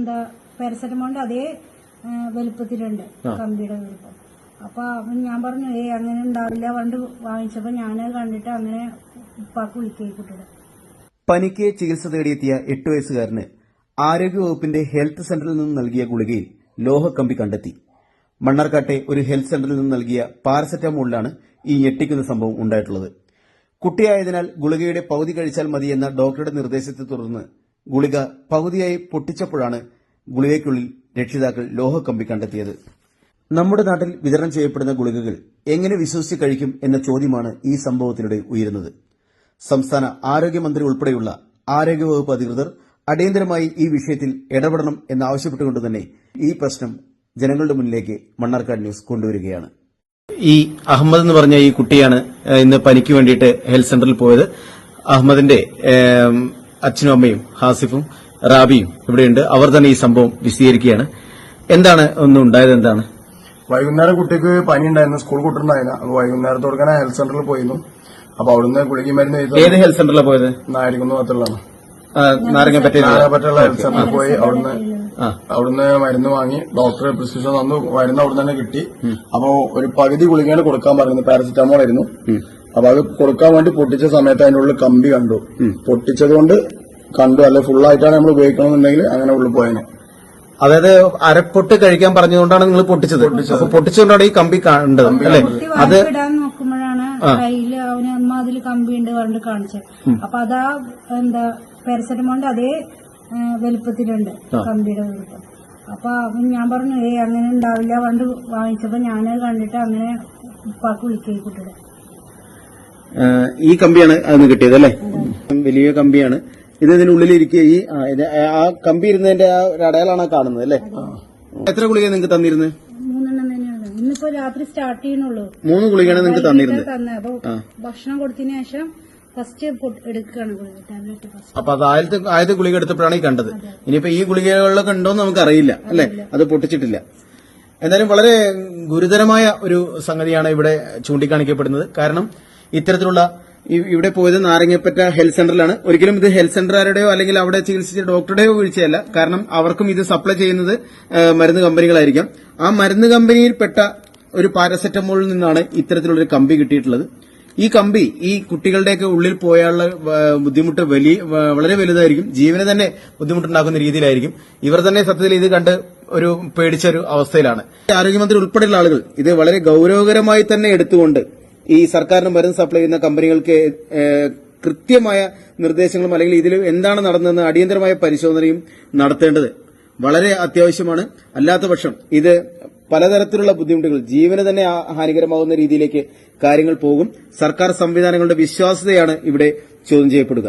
എന്താ പാരസെറ്റമോളിന്റെ അതേ വലുപ്പത്തിലുണ്ട്, കമ്പിയുടെ വലുപ്പം. അപ്പൊ ഞാൻ പറഞ്ഞു അങ്ങനെ ഉണ്ടാവില്ല പണ്ട് വാങ്ങിച്ചപ്പോ ഞാനത് കണ്ടിട്ട് അങ്ങനെ ഉപ്പാക്ക് വിളിക്കേ കുട്ടിയുടെ. പനിക്ക് ചികിത്സ തേടിയെത്തിയ 8 വയസ്സുകാരന് ആരോഗ്യവകുപ്പിന്റെ ഹെൽത്ത് സെന്ററിൽ നിന്ന് നൽകിയ ഗുളികയിൽ ലോഹക്കമ്പി കണ്ടെത്തി. മണ്ണാർക്കാട്ടെ ഒരു ഹെൽത്ത് സെന്ററിൽ നിന്ന് നൽകിയ പാരസെറ്റമോളിലാണ് ഈ ഞെട്ടിക്കുന്ന സംഭവം ഉണ്ടായിട്ടുള്ളത്. കുട്ടിയായതിനാൽ ഗുളികയുടെ പകുതി കഴിച്ചാൽ മതിയെന്ന ഡോക്ടറുടെ നിർദ്ദേശത്തെ തുടർന്ന് ഗുളിക പകുതിയായി പൊട്ടിച്ചപ്പോഴാണ് ഗുളികയ്ക്കുള്ളിൽ രക്ഷിതാക്കൾ ലോഹക്കമ്പി കണ്ടെത്തിയത്. നമ്മുടെ നാട്ടിൽ വിതരണം ചെയ്യപ്പെടുന്ന ഗുളികകൾ എങ്ങനെ വിശ്വസിച്ച് കഴിക്കും എന്ന ചോദ്യമാണ് ഈ സംഭവത്തിലൂടെ ഉയരുന്നത്. സംസ്ഥാന ആരോഗ്യമന്ത്രി ഉൾപ്പെടെയുള്ള ആരോഗ്യവകുപ്പ് അധികൃതർ അടിയന്തരമായി ഈ വിഷയത്തിൽ ഇടപെടണം എന്നാവശ്യപ്പെട്ടുകൊണ്ട് തന്നെ ഈ പ്രശ്നം ജനങ്ങളുടെ മുന്നിലേക്ക് മണ്ണാർക്കാട് ന്യൂസ് കൊണ്ടുവരികയാണ്. ഈ അഹമ്മദ് എന്ന് പറഞ്ഞ ഈ കുട്ടിയാണ് ഇന്ന് പനിക്ക് വേണ്ടിയിട്ട് ഹെൽത്ത് സെന്ററിൽ പോയത്. അഹമ്മദിന്റെ അച്ഛനും അമ്മയും ഹാസിഫും റാബിയും ഇവിടെയുണ്ട്. അവർ തന്നെ ഈ സംഭവം വിശദീകരിക്കുകയാണ്. എന്താണ് ഒന്നും ഉണ്ടായത്? എന്താണ്? വൈകുന്നേരം കുട്ടിക്ക് പനി ഉണ്ടായിരുന്നു, സ്കൂൾ കൂട്ടുണ്ടായില്ല. അപ്പൊ വൈകുന്നേരത്തോടെ ഹെൽത്ത് സെന്ററിൽ പോയിരുന്നു. അപ്പൊ അവിടുന്ന് ഗുളിക മരുന്ന് ഏത് ഹെൽത്ത് സെന്ററിലാണ് പോയത്? നായരിക്കുന്ന ഭാഗത്തുള്ളതാണ്. നാരങ്ങപ്പറ്റുള്ള ഹെൽത്ത് സെന്ററിൽ പോയി അവിടുന്ന് മരുന്ന് വാങ്ങി. ഡോക്ടർ പ്രിസ്ക്രിപ്ഷൻ തന്നു, മരുന്ന് അവിടെ തന്നെ കിട്ടി. അപ്പൊ ഒരു പകുതി ഗുളികയാണ് കൊടുക്കാൻ പറയുന്നത്, പാരസെറ്റമോൾ ആയിരുന്നു. അപ്പൊ അത് കൊടുക്കാൻ വേണ്ടി പൊട്ടിച്ച സമയത്ത് അതിന്റെ ഉള്ളിൽ കമ്പി കണ്ടു. പൊട്ടിച്ചത് കൊണ്ട് കണ്ടു, അല്ലെ ഫുള്ളായിട്ടാണ് നമ്മൾ ഉപയോഗിക്കണമെന്നുണ്ടെങ്കിൽ അങ്ങനെ ഉള്ളിൽ പോയതിന്. അതായത് അരപ്പൊട്ട് കഴിക്കാൻ പറഞ്ഞുകൊണ്ടാണ് നിങ്ങൾ പൊട്ടിച്ചത്. അപ്പൊ പൊട്ടിച്ചുകൊണ്ടാണ് ഈ കമ്പി കണ്ടത് അല്ലെ? അത് നോക്കുമ്പോഴാണ് കയ്യില് അവന് അമ്മ അതിൽ കമ്പി ഉണ്ട് പറഞ്ഞിട്ട് കാണിച്ചത്. അപ്പൊ അതാ എന്താ പാരസെറ്റമോളിന്റെ അതേ വലുപ്പത്തിലുണ്ട്, കമ്പിയുടെ വലുപ്പം. അപ്പൊ ഞാൻ പറഞ്ഞു അങ്ങനെ ഉണ്ടാവില്ല പണ്ട് വാങ്ങിച്ചപ്പോ ഞാനത് കണ്ടിട്ട് അങ്ങനെ ഉപ്പാക്ക് വിളിക്കേ കുട്ടിയുടെ. ഈ കമ്പിയാണ് അതിന് കിട്ടിയത് അല്ലെ? വലിയ കമ്പിയാണ് ഇത്. ഇതിനുള്ളിലിരിക്കുക ഈ ആ കമ്പി ഇരുന്നതിന്റെ ആ ഒരു അടയാളാണ് കാണുന്നത് അല്ലെ? എത്ര ഗുളിക നിങ്ങൾക്ക് തന്നിരുന്നത്? 3 തന്നെയാണ്. ഇന്നിപ്പോ രാത്രി സ്റ്റാർട്ട് ചെയ്യുന്നുള്ളൂ. 3 ഗുളികയാണ് നിങ്ങൾക്ക് തന്നിരുന്നത്. അപ്പൊ ഭക്ഷണം കൊടുത്തതിന് ശേഷം ഫസ്റ്റ് എടുക്കുകയാണ് ടാബ്ലറ്റ് ഫസ്റ്റ്. അപ്പൊ അത് ആദ്യത്തെ ഗുളിക എടുത്തപ്പോഴാണ് ഈ കണ്ടത്. ഇനിയിപ്പോ ഈ ഗുളികകളിലൊക്കെ ഉണ്ടോന്ന് നമുക്ക് അറിയില്ല അല്ലെ? അത് പൊട്ടിച്ചിട്ടില്ല. എന്തായാലും വളരെ ഗുരുതരമായ ഒരു സംഗതിയാണ് ഇവിടെ ചൂണ്ടിക്കാണിക്കപ്പെടുന്നത്. കാരണം ഇത്തരത്തിലുള്ള ഇവിടെ പോയത് നാരങ്ങപ്പറ്റ ഹെൽത്ത് സെന്ററിലാണ്. ഒരിക്കലും ഇത് ഹെൽത്ത് സെന്ററുകാരുടെയോ അല്ലെങ്കിൽ അവിടെ ചികിത്സിച്ച ഡോക്ടറുടെയോ വീഴ്ചയല്ല. കാരണം അവർക്കും ഇത് സപ്ലൈ ചെയ്യുന്നത് മരുന്ന് കമ്പനികളായിരിക്കാം. ആ മരുന്ന് കമ്പനിയിൽപ്പെട്ട ഒരു പാരസെറ്റമോളിൽ നിന്നാണ് ഇത്തരത്തിലുള്ളൊരു കമ്പി കിട്ടിയിട്ടുള്ളത്. ഈ കമ്പി ഈ കുട്ടികളുടെയൊക്കെ ഉള്ളിൽ പോയാലുള്ള ബുദ്ധിമുട്ട് വളരെ വലുതായിരിക്കും. ജീവന് തന്നെ ബുദ്ധിമുട്ടുണ്ടാക്കുന്ന രീതിയിലായിരിക്കും. ഇവർ തന്നെ സത്യത്തിൽ ഇത് കണ്ട് ഒരു പേടിച്ചൊരു അവസ്ഥയിലാണ്. ആരോഗ്യമന്ത്രി ഉൾപ്പെടെയുള്ള ആളുകൾ ഇത് വളരെ ഗൌരവകരമായി തന്നെ എടുത്തുകൊണ്ട് ഈ സർക്കാരിന് മരുന്ന് സപ്ലൈ ചെയ്യുന്ന കമ്പനികൾക്ക് കൃത്യമായ നിർദ്ദേശങ്ങളും അല്ലെങ്കിൽ ഇതിൽ എന്താണ് നടന്നതെന്ന് അടിയന്തരമായ പരിശോധനയും നടത്തേണ്ടത് വളരെ അത്യാവശ്യമാണ്. അല്ലാത്തപക്ഷം ഇത് പലതരത്തിലുള്ള ബുദ്ധിമുട്ടുകൾ, ജീവന് തന്നെ ഹാനികരമാകുന്ന രീതിയിലേക്ക് കാര്യങ്ങൾ പോകും. സർക്കാർ സംവിധാനങ്ങളുടെ വിശ്വാസ്യതയാണ് ഇവിടെ ചോദ്യം ചെയ്യപ്പെടുക.